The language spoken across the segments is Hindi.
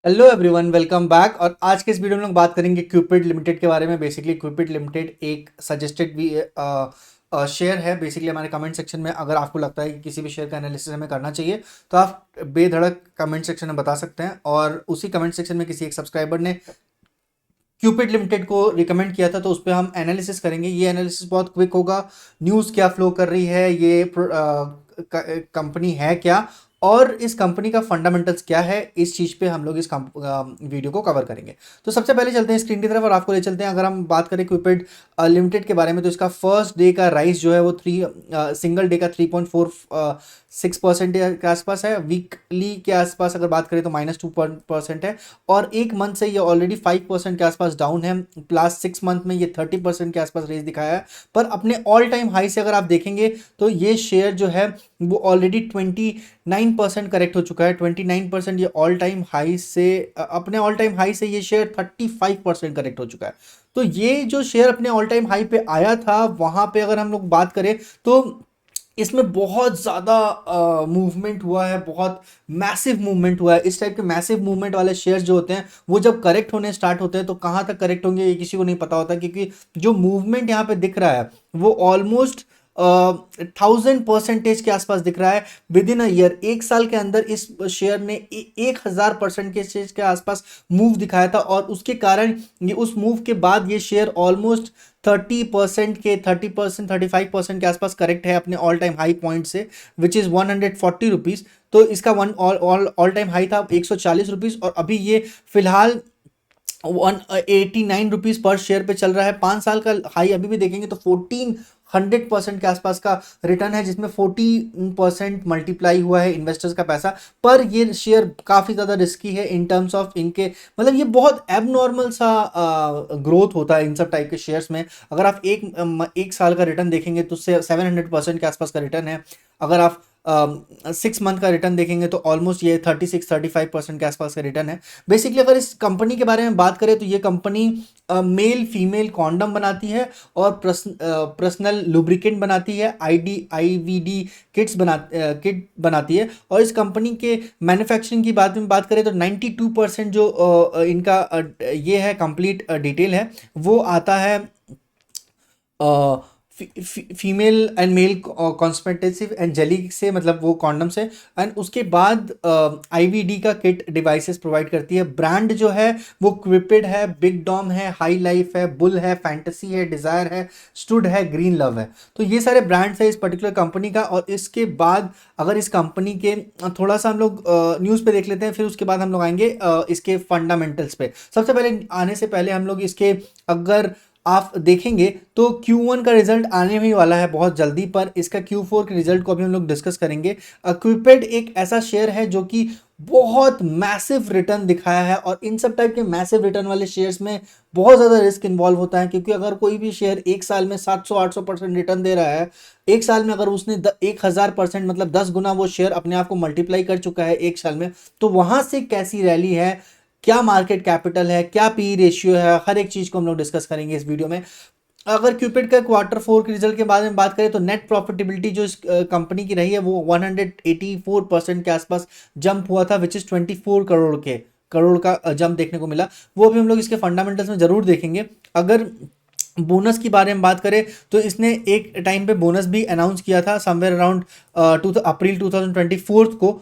Hello everyone, welcome back. और आज के इस वीडियो में लोग बात करेंगे क्यूपिड लिमिटेड के बारे में। बेसिकली क्यूपिड लिमिटेड एक सजेस्टेड भी शेयर है। बेसिकली हमारे कमेंट सेक्शन में अगर आपको लगता है कि किसी भी शेयर का एनालिसिस हमें करना चाहिए तो आप बेधड़क कमेंट सेक्शन में बता सकते हैं। और उसी कमेंट सेक्शन में किसी एक सब्सक्राइबर ने क्यूपिड लिमिटेड को रिकमेंड किया था, तो उस पर हम एनालिसिस करेंगे। ये एनालिसिस बहुत क्विक होगा। न्यूज़ क्या फ्लो कर रही है, ये कंपनी है क्या, और इस कंपनी का फंडामेंटल्स क्या है, इस चीज़ पे हम लोग इस वीडियो को कवर करेंगे। तो सबसे पहले चलते हैं स्क्रीन की तरफ और आपको ले चलते हैं। अगर हम बात करें क्यूपिड लिमिटेड के बारे में, तो इसका फर्स्ट डे का राइज जो है वो सिंगल डे का 3.46% के आसपास है। वीकली के आसपास अगर बात करें तो -2% है। और एक मंथ से ये ऑलरेडी 5% के आसपास डाउन है। लास्ट 6 मंथ में ये 30% के आसपास रेस दिखाया है। पर अपने ऑल टाइम हाई से अगर आप देखेंगे तो ये शेयर जो है वो ऑलरेडी 29% करेक्ट हो चुका है। 29% ये ऑल टाइम हाई से अपने ऑल टाइम हाई से ये शेयर 35% करेक्ट हो चुका है। तो ये जो शेयर अपने ऑल टाइम हाई पे आया था, वहां पे अगर हम लोग बात करें तो इसमें बहुत ज़्यादा मूवमेंट हुआ है, बहुत मैसिव मूवमेंट हुआ है। इस टाइप के मैसिव मूवमेंट वाले शेयर्स जो होते हैं वो जब करेक्ट होने स्टार्ट होते हैं तो कहाँ तक करेक्ट होंगे ये किसी को नहीं पता होता, क्योंकि जो मूवमेंट यहाँ पे दिख रहा है वो ऑलमोस्ट 1000% के आसपास दिख रहा है। विद इन अ ईयर, एक साल के अंदर इस शेयर ने 1000% के आसपास मूव दिखाया था। और उसके कारण ये उस मूव के बाद ये शेयर ऑलमोस्ट 35% के आसपास करेक्ट है अपने ऑल टाइम हाई पॉइंट से, विच इज़ 140 रुपीज़। तो इसका वन ऑल टाइम हाई था 140 रुपीज़, और अभी ये फिलहाल 189 रुपीज़ पर शेयर पे चल रहा है। 5 साल का हाई अभी भी देखेंगे तो 1400% के आसपास का रिटर्न है, जिसमें 40% मल्टीप्लाई हुआ है इन्वेस्टर्स का पैसा। पर ये शेयर काफ़ी ज़्यादा रिस्की है इन टर्म्स ऑफ इनके, मतलब ये बहुत एबनॉर्मल सा ग्रोथ होता है इन सब टाइप के शेयर्स में। अगर आप एक साल का रिटर्न देखेंगे तो 700% के आसपास का रिटर्न है। अगर आप 6 मंथ का रिटर्न देखेंगे तो ऑलमोस्ट ये 36-35% के आसपास का रिटर्न है। बेसिकली अगर इस कंपनी के बारे में बात करें तो ये कंपनी मेल फीमेल कॉन्डम बनाती है और पर्सनल लुब्रिकेंट बनाती है, आईवीडी किट बनाती है। और इस कंपनी के मैन्युफैक्चरिंग की बात करें तो 92% जो इनका ये है कंप्लीट डिटेल है, वो आता है female and male contraceptive and jelly से, मतलब वो कॉन्डम से। एंड उसके बाद आईवीडी का किट डिवाइसेस प्रोवाइड करती है। ब्रांड जो है वो क्विपिड है, बिग डॉम है, हाई लाइफ है, बुल है, फैंटेसी है, डिजायर है, स्टूड है, ग्रीन लव है। तो ये सारे ब्रांड्स है इस पर्टिकुलर कंपनी का। और इसके बाद अगर इस कंपनी के थोड़ा सा हम लोग न्यूज़ पे देख लेते हैं, फिर उसके बाद हम लोग आएंगे इसके फंडामेंटल्स पे। सबसे पहले आने से पहले हम लोग इसके, अगर आप देखेंगे तो Q1 का रिजल्ट आने ही वाला है बहुत जल्दी, पर इसका Q4 के रिजल्ट को अभी हम लोग डिस्कस करेंगे। क्विपेड एक ऐसा शेयर है जो कि बहुत मैसिव रिटर्न दिखाया है। और इन सब टाइप के मैसिव रिटर्न वाले शेयर्स में बहुत ज़्यादा रिस्क इन्वॉल्व होता है, क्योंकि अगर कोई भी शेयर एक साल में 700-800% रिटर्न दे रहा है, एक साल में अगर उसने 1000%, मतलब 10 गुना वो शेयर अपने आप को मल्टीप्लाई कर चुका है एक साल में, तो वहां से कैसी रैली है, क्या मार्केट कैपिटल है, क्या पी रेशियो है, हर एक चीज को हम लोग डिस्कस करेंगे इस वीडियो में। अगर क्यूपिड का क्वार्टर 4 के रिजल्ट के बारे में बात करें तो नेट प्रॉफिटेबिलिटी जो इस कंपनी की रही है वो 184% के आसपास जंप हुआ था, विच इज 24 करोड़ का जंप देखने को मिला। वो भी हम लोग इसके फंडामेंटल्स में जरूर देखेंगे। अगर बोनस की बारे में बात करें तो इसने एक टाइम पे बोनस भी अनाउंस किया था, समवेयर अराउंड अप्रैल 2024 को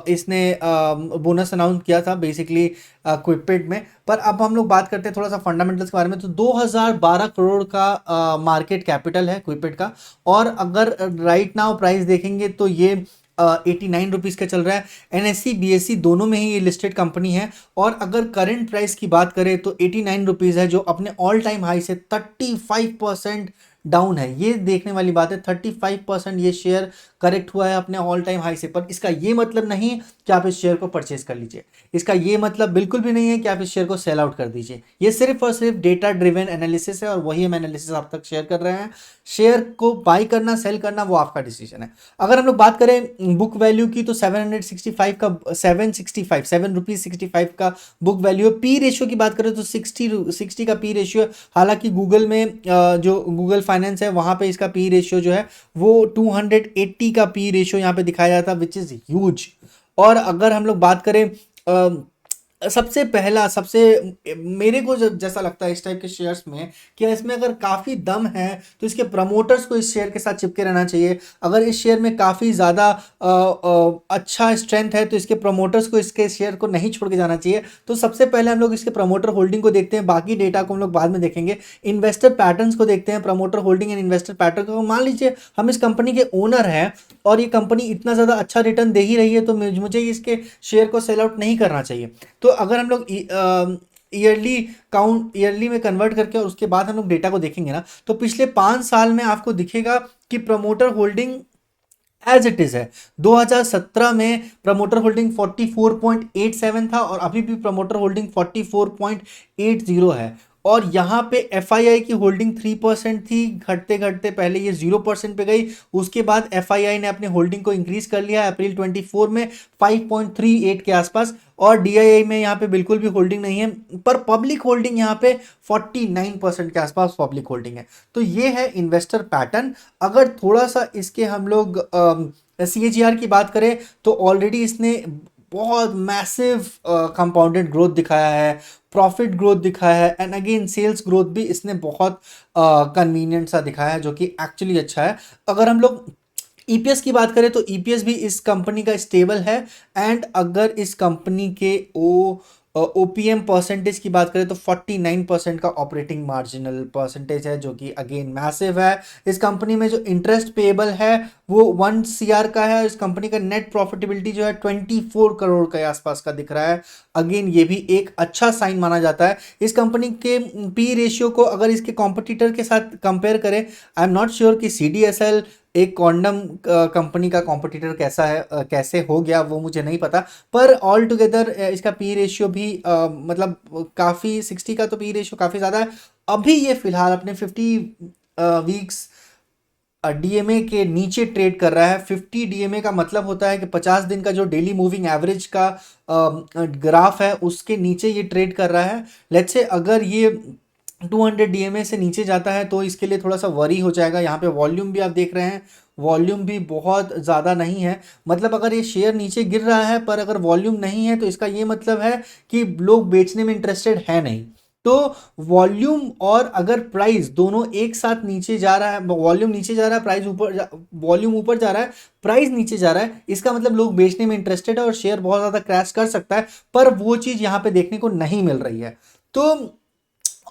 इसने बोनस अनाउंस किया था बेसिकली क्विपेड में। पर अब हम लोग बात करते हैं थोड़ा सा फंडामेंटल्स के बारे में। तो 2012 करोड़ का मार्केट कैपिटल है क्विपेड का। और अगर राइट नाउ प्राइस देखेंगे तो ये 89 रुपीज़ का चल रहा है। एनएससी बीएससी दोनों में ही ये लिस्टेड कंपनी है। और अगर करंट प्राइस की बात करें तो 89 रुपीज़ है, जो अपने ऑल टाइम हाई से 35% डाउन है। ये देखने वाली बात है, 35% ये शेयर करेक्ट हुआ है अपने ऑल टाइम हाई से। पर इसका ये मतलब नहीं कि आप इस शेयर को परचेज कर लीजिए, इसका ये मतलब बिल्कुल भी नहीं है कि आप इस शेयर को सेल आउट कर दीजिए। ये सिर्फ और सिर्फ डेटा ड्रिवन एनालिसिस है, और वही हम एनालिसिस आप तक शेयर कर रहे हैं। शेयर को बाई करना सेल करना वो आपका डिसीजन है। अगर हम लोग बात करें बुक वैल्यू की तो 765 का 765 7 रुपीज 65 का बुक वैल्यू है। पी रेशियो की बात करें तो 60 का पी रेशियो। हालांकि गूगल में जो गूगल फाइनेंस है वहां पे इसका पी रेशियो जो है वो 280 का पी रेशियो यहाँ पे दिखाया जाता है, विच इज ह्यूज। और अगर हम लोग बात करें सबसे पहला सबसे मेरे को जब जैसा लगता है इस टाइप के शेयर्स में कि इसमें अगर काफ़ी दम है तो इसके प्रमोटर्स को इस शेयर के साथ चिपके रहना चाहिए। अगर इस शेयर में काफ़ी ज़्यादा अच्छा स्ट्रेंथ है तो इसके प्रमोटर्स को इसके शेयर को नहीं छोड़ के जाना चाहिए। तो सबसे पहले हम लोग इसके प्रमोटर होल्डिंग को देखते हैं, बाकी डेटा को हम लोग बाद में देखेंगे। इन्वेस्टर पैटर्न्स को देखते हैं, promoter holding and investor pattern को। मान लीजिए हम इस कंपनी के ओनर हैं और ये कंपनी इतना ज़्यादा अच्छा रिटर्न दे ही रही है तो मुझे इसके शेयर को सेल आउट नहीं करना चाहिए। तो अगर हम लोग ईयरली में कन्वर्ट करके और उसके बाद हम लोग डेटा को देखेंगे ना, तो पिछले 5 साल में आपको दिखेगा कि promoter holding as it is है। 2017 में प्रमोटर होल्डिंग 44.87 था और अभी भी प्रमोटर होल्डिंग 44.80 है। और यहाँ पे एफआईआई की होल्डिंग 3% थी, घटते घटते पहले ये 0% पे गई, उसके बाद एफआईआई ने अपने होल्डिंग को इंक्रीज कर लिया अप्रैल 24 में 5.38 के आसपास। और डीआईआई में यहाँ पे बिल्कुल भी होल्डिंग नहीं है, पर पब्लिक होल्डिंग यहाँ पे 49% के आसपास पब्लिक होल्डिंग है। तो ये है इन्वेस्टर पैटर्न। अगर थोड़ा सा इसके हम लोग सीएजीआर की बात करें तो ऑलरेडी इसने बहुत मैसिव कंपाउंडेड ग्रोथ दिखाया है, प्रॉफिट ग्रोथ दिखाया है एंड अगेन सेल्स ग्रोथ भी इसने बहुत कन्वीनियंट सा दिखाया है, जो कि एक्चुअली अच्छा है। अगर हम लोग ईपीएस की बात करें तो ईपीएस भी इस कंपनी का स्टेबल है। एंड अगर इस कंपनी के ओपीएम परसेंटेज की बात करें तो 49% का ऑपरेटिंग मार्जिनल परसेंटेज है, जो कि अगेन मैसिव है। इस कंपनी में जो इंटरेस्ट पेएबल है वो 1 CR का है। इस कंपनी का नेट प्रॉफिटेबिलिटी जो है 24 करोड़ के आसपास का दिख रहा है। अगेन ये भी एक अच्छा साइन माना जाता है। इस कंपनी के पी रेशियो को अगर इसके कॉम्पिटिटर के साथ कंपेयर करें, आई एम नॉट श्योर कि सीडीएसएल एक कॉन्डम कंपनी का कॉम्पिटिटर कैसा है, कैसे हो गया वो मुझे नहीं पता, पर ऑल टुगेदर इसका पी रेशियो भी मतलब काफ़ी 60 का तो पी रेशियो काफ़ी ज़्यादा है। अभी ये फिलहाल अपने 50 वीक्स डीएमए के नीचे ट्रेड कर रहा है। 50 डीएमए का मतलब होता है कि 50 दिन का जो डेली मूविंग एवरेज का ग्राफ है उसके नीचे ये ट्रेड कर रहा है। लेट्स से अगर ये 200 डीएमए से नीचे जाता है तो इसके लिए थोड़ा सा वरी हो जाएगा। यहाँ पे वॉल्यूम भी आप देख रहे हैं, वॉल्यूम भी बहुत ज़्यादा नहीं है। मतलब अगर ये शेयर नीचे गिर रहा है पर अगर वॉल्यूम नहीं है तो इसका ये मतलब है कि लोग बेचने में इंटरेस्टेड है नहीं। तो वॉल्यूम और अगर प्राइस दोनों एक साथ नीचे जा रहा है, वॉल्यूम नीचे जा रहा है, प्राइस ऊपर, वॉल्यूम ऊपर जा रहा है, प्राइस नीचे जा रहा है, इसका मतलब लोग बेचने में इंटरेस्टेड है और शेयर बहुत ज़्यादा क्रैश कर सकता है। पर वो चीज़ यहाँ पे देखने को नहीं मिल रही है। तो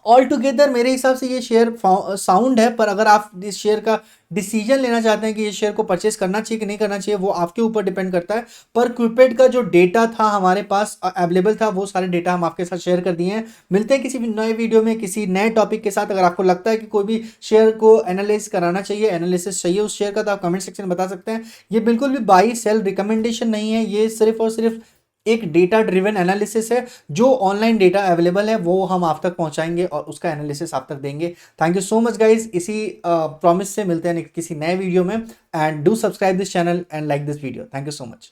ऑल टुगेदर मेरे हिसाब से ये शेयर साउंड है। पर अगर आप इस शेयर का डिसीजन लेना चाहते हैं कि ये शेयर को परचेस करना चाहिए कि नहीं करना चाहिए, वो आपके ऊपर डिपेंड करता है। पर क्विपेड का जो डेटा था हमारे पास अवेलेबल था, वो सारे डेटा हम आपके साथ शेयर कर दिए हैं। मिलते हैं किसी भी नए वीडियो में किसी नए टॉपिक के साथ। अगर आपको लगता है कि कोई भी शेयर को एनालाइज कराना चाहिए, एनालिसिस चाहिए उस शेयर का, तो आप कमेंट सेक्शन में बता सकते हैं। ये बिल्कुल भी बाई सेल रिकमेंडेशन नहीं है, ये सिर्फ और सिर्फ एक डेटा ड्रिवन एनालिसिस है। जो ऑनलाइन डेटा अवेलेबल है वो हम आप तक पहुंचाएंगे और उसका एनालिसिस आप तक देंगे। Thank you so much guys. इसी प्रॉमिस से मिलते हैं किसी नए वीडियो में। And do subscribe this channel and like this video. Thank you so much.